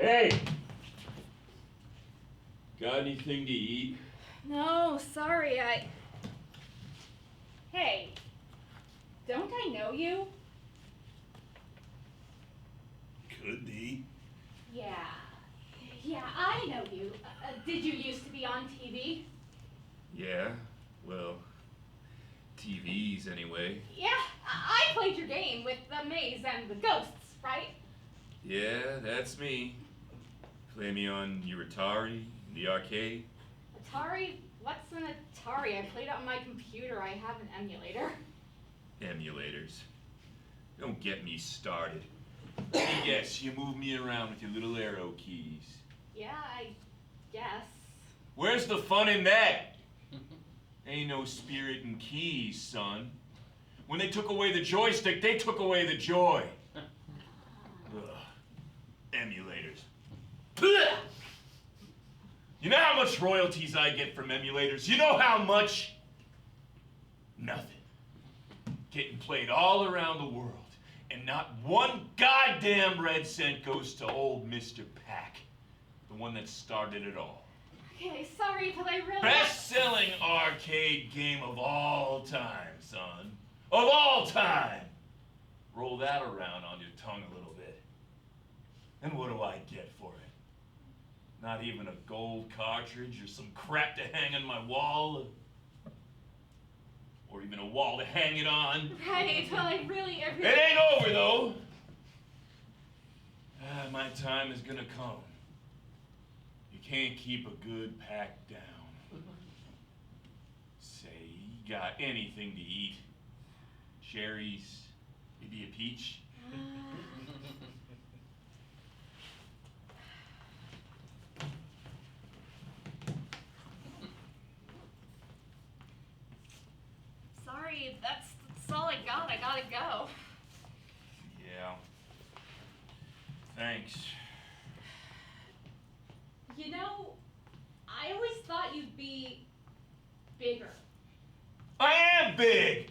Hey! Got anything to eat? No, sorry, Hey, don't I know you? Could be. Yeah, I know you. Did you used to be on TV? Yeah, well, TVs anyway. Yeah, I played your game with the maze and the ghosts, right? Yeah, that's me. Play me on your Atari, the arcade. Atari? What's an Atari? I played it on my computer. I have an emulator. Emulators. Don't get me started. Yes, you move me around with your little arrow keys. Yeah, I guess. Where's the fun in that? Ain't no spirit in keys, son. When they took away the joystick, they took away the joy. Ugh. Emulators. You know how much royalties I get from emulators? You know how much? Nothing. Getting played all around the world, and not one goddamn red cent goes to old Mr. Pac, the one that started it all. Okay, sorry, but I really... Best-selling arcade game of all time, son. Of all time! Roll that around on your tongue a little bit. And what do I get for it? Not even a gold cartridge or some crap to hang on my wall? Or even a wall to hang it on? Right, well, I really... It ain't over, though! My time is gonna come. You can't keep a good pack down. Say, you got anything to eat? Cherries? Maybe a peach? Sorry, that's all I got. I gotta go. Yeah. Thanks. You know, I always thought you'd be bigger. I am big!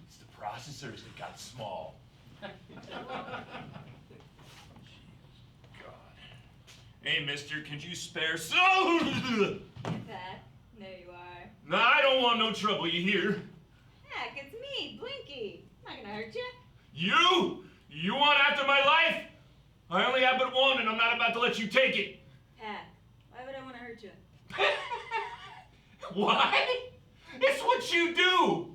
It's the processors that got small. God. Hey, mister, could you spare some? Pat, there you are. No, I don't want no trouble, you hear? Heck, it's me, Blinky. I'm not gonna hurt you. You? You want after my life? I only have but one, and I'm not about to let you take it. Pat, why would I want to hurt you? Why? It's what you do!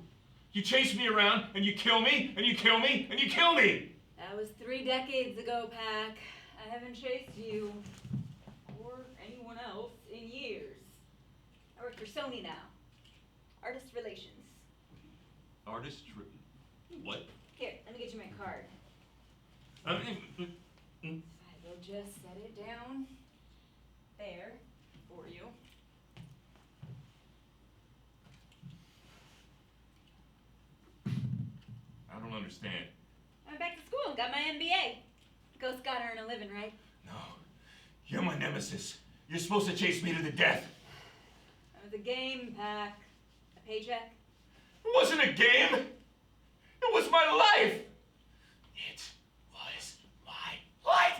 You chase me around, and you kill me, and you kill me, and you kill me! That was 3 decades ago, Pac. I haven't chased you, or anyone else, in years. I work for Sony now. Artist relations. What? Here, let me get you my card. I will just set it down there for you. I don't understand. I went back to school and got my MBA. Ghosts gotta earn a living, right? No. You're my nemesis. You're supposed to chase me to the death. That was a game, Pac. A paycheck. It wasn't a game. It was my life. It was my life.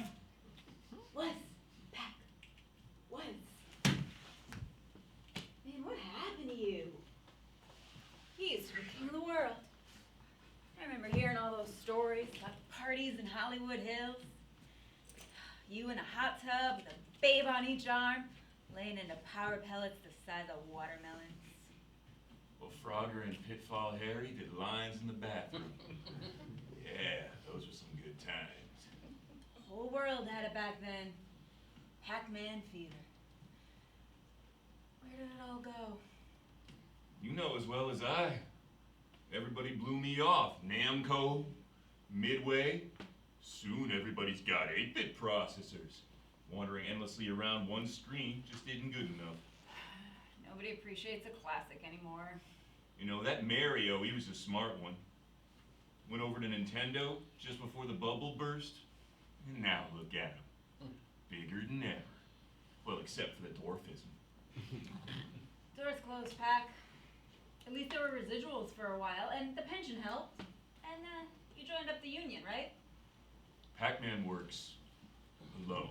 Was, Pac. Was. Man, what happened to you? He used to be king of the world. I remember hearing all those stories about parties in Hollywood Hills. You in a hot tub with a babe on each arm, laying into powder pellets the size of watermelons. Well, Frogger and Pitfall Harry did lines in the bathroom. Yeah, those were some good times. The whole world had it back then. Pac-Man fever. Where did it all go? You know as well as I. Everybody blew me off. Namco, Midway. Soon everybody's got 8-bit processors. Wandering endlessly around one screen just isn't good enough. Nobody appreciates a classic anymore. You know, that Mario, he was a smart one. Went over to Nintendo just before the bubble burst. And now look at him. Bigger than ever. Well, except for the dwarfism. Doors closed, Pac. At least there were residuals for a while, and the pension helped. And you joined up the union, right? Pac-Man works alone.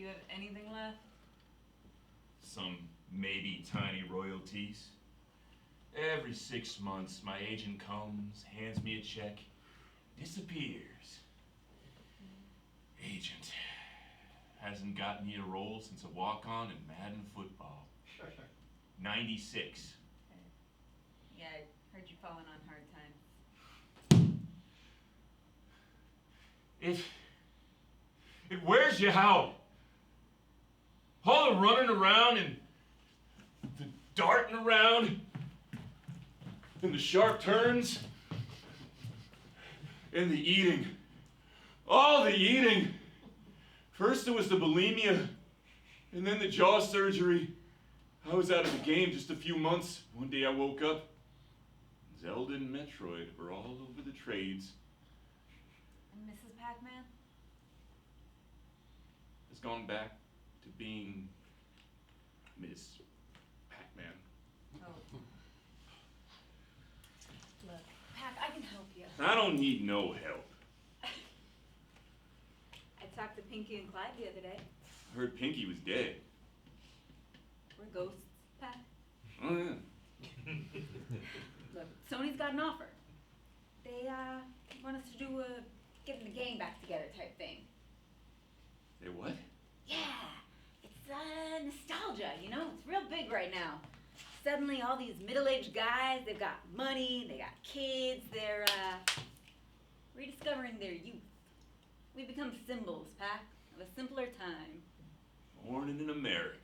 you have anything left? Some maybe tiny royalties. Every 6 months, my agent comes, hands me a check, disappears. Agent hasn't got me a role since a walk-on in Madden football. 96. Yeah, I heard you falling on hard times. It wears you out. All the running around and the darting around and the sharp turns and the eating. All the eating. First it was the bulimia and then the jaw surgery. I was out of the game just a few months. One day I woke up. Zelda and Metroid were all over the trades. And Mrs. Pac-Man? Has gone back to being Miss Pac-Man. Oh. Look, Pac, I can help you. I don't need no help. I talked to Pinky and Clyde the other day. I heard Pinky was dead. We're ghosts, Pac. Oh, yeah. Look, Sony's got an offer. They, want us to do a getting the gang back together type thing. They what? Yeah, it's, nostalgia, you know? It's real big right now. Suddenly all these middle-aged guys, they've got money, they got kids, they're, rediscovering their youth. We become symbols, Pac, of a simpler time. Born in America.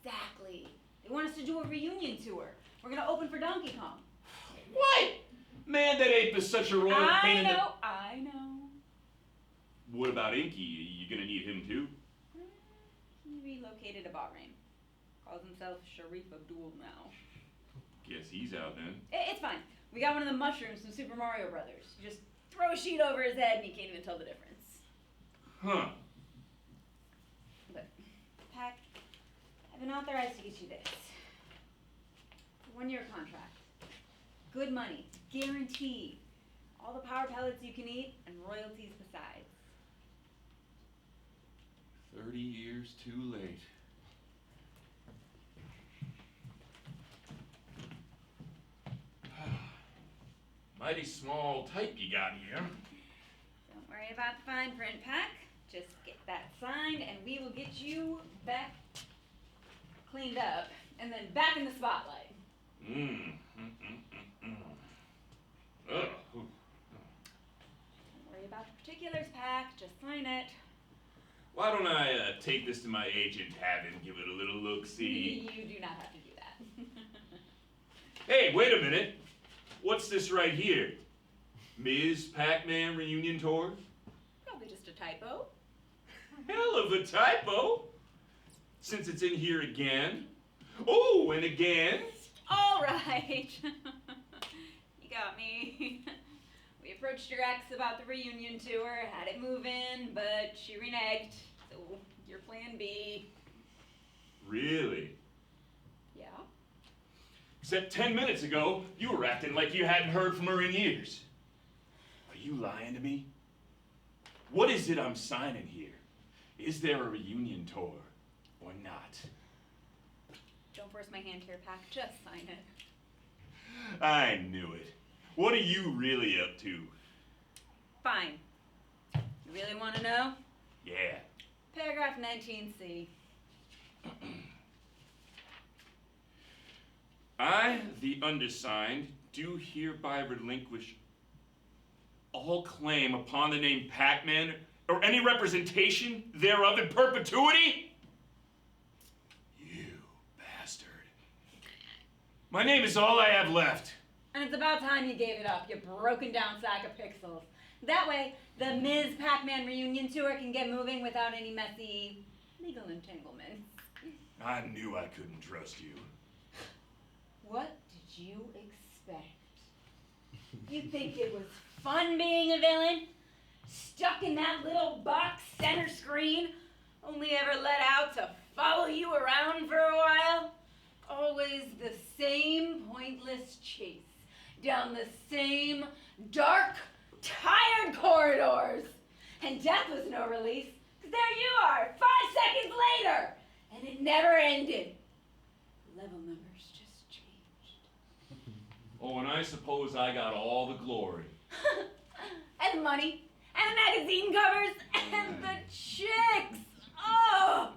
Exactly. They want us to do a reunion tour. We're gonna open for Donkey Kong. What? Man, that ape is such a royal pain in the... I know. What about Inky? You gonna need him too? He relocated to Bahrain. Calls himself Sharif Abdul now. Guess he's out then. It's fine. We got one of the mushrooms from Super Mario Brothers. You just throw a sheet over his head and he can't even tell the difference. Huh. Look, Pac, I've been authorized to get you this. 1-year contract. Good money, guaranteed. All the power pellets you can eat and royalties besides. 30 years too late. Mighty small type you got here. Don't worry about the fine print, Pac. Just get that signed and we will get you back cleaned up and then back in the spotlight. Ugh. Don't worry about the particulars, Pac. Just sign it. Why don't I take this to my agent, have him give it a little look-see? You do not have to do that. Hey, wait a minute. What's this right here? Ms. Pac-Man Reunion Tour? Probably just a typo. Hell of a typo. Since it's in here again. Oh, and again. All right. You got me. We approached your ex about the reunion tour, had it move in, but she reneged. So you're plan B. Really? Yeah? Except 10 minutes ago, you were acting like you hadn't heard from her in years. Are you lying to me? What is it I'm signing here? Is there a reunion tour or not? Don't force my hand here, Pac. Just sign it. I knew it. What are you really up to? Fine. You really want to know? Yeah. Paragraph 19C. I, the undersigned, do hereby relinquish all claim upon the name Pac-Man or any representation thereof in perpetuity? You bastard. My name is all I have left. And it's about time you gave it up, you broken down sack of pixels. That way, the Ms. Pac-Man reunion tour can get moving without any messy legal entanglements. I knew I couldn't trust you. What did you expect? You think it was fun being a villain? Stuck in that little box center screen? Only ever let out to follow you around for a while? Always the same pointless chase. Down the same dark, tired corridors. And death was no release, There you are, 5 seconds later, and it never ended. Level numbers just changed. Oh, and I suppose I got all the glory. And the money, and the magazine covers, and the chicks. Oh!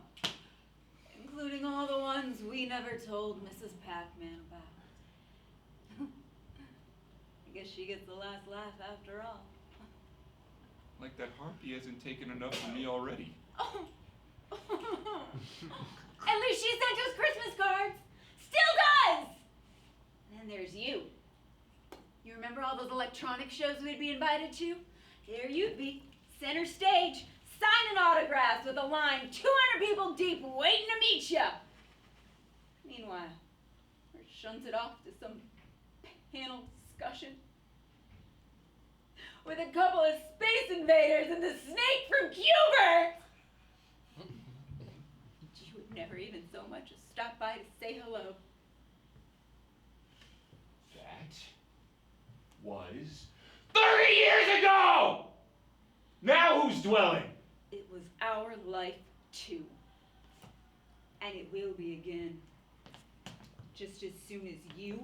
Including all the ones we never told Mrs. Pac-Man about. I guess she gets the last laugh after all. Like that harpy hasn't taken enough from me already. Oh. At least she sent us Christmas cards. Still does! And then there's you. You remember all those electronic shows we'd be invited to? There you'd be, center stage, signing autographs with a line 200 people deep waiting to meet ya. Meanwhile, we're shunted off to some panel discussion with a couple of space invaders and the snake from Cuba. You would never even so much as stop by to say hello. That was 30 years ago! Now who's dwelling? It was our life too. And it will be again. Just as soon as you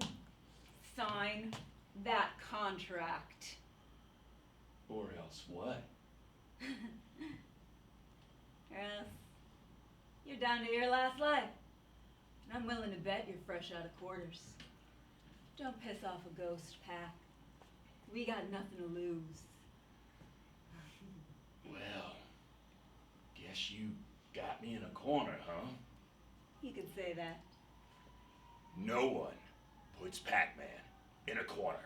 sign that contract. Or else what? Or else you're down to your last life. And I'm willing to bet you're fresh out of quarters. Don't piss off a ghost, Pac. We got nothing to lose. Well, guess you got me in a corner, huh? You could say that. No one puts Pac-Man in a corner.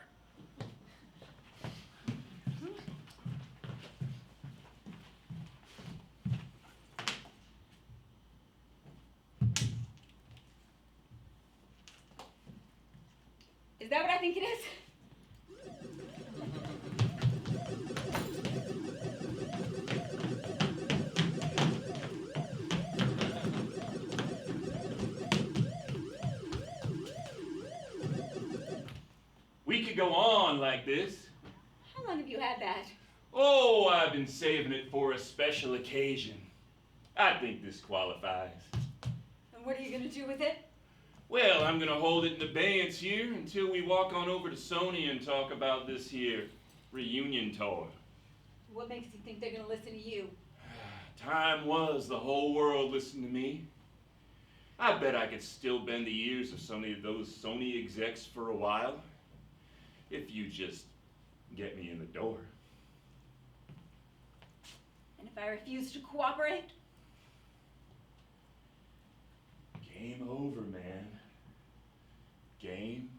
Is that what I think it is? We could go on like this. How long have you had that? Oh, I've been saving it for a special occasion. I think this qualifies. And what are you gonna do with it? Well, I'm gonna hold it in abeyance here until we walk on over to Sony and talk about this here reunion tour. What makes you think they're gonna listen to you? Time was the whole world listened to me. I bet I could still bend the ears of some of those Sony execs for a while. If you just get me in the door. And if I refuse to cooperate? Game over, man. Game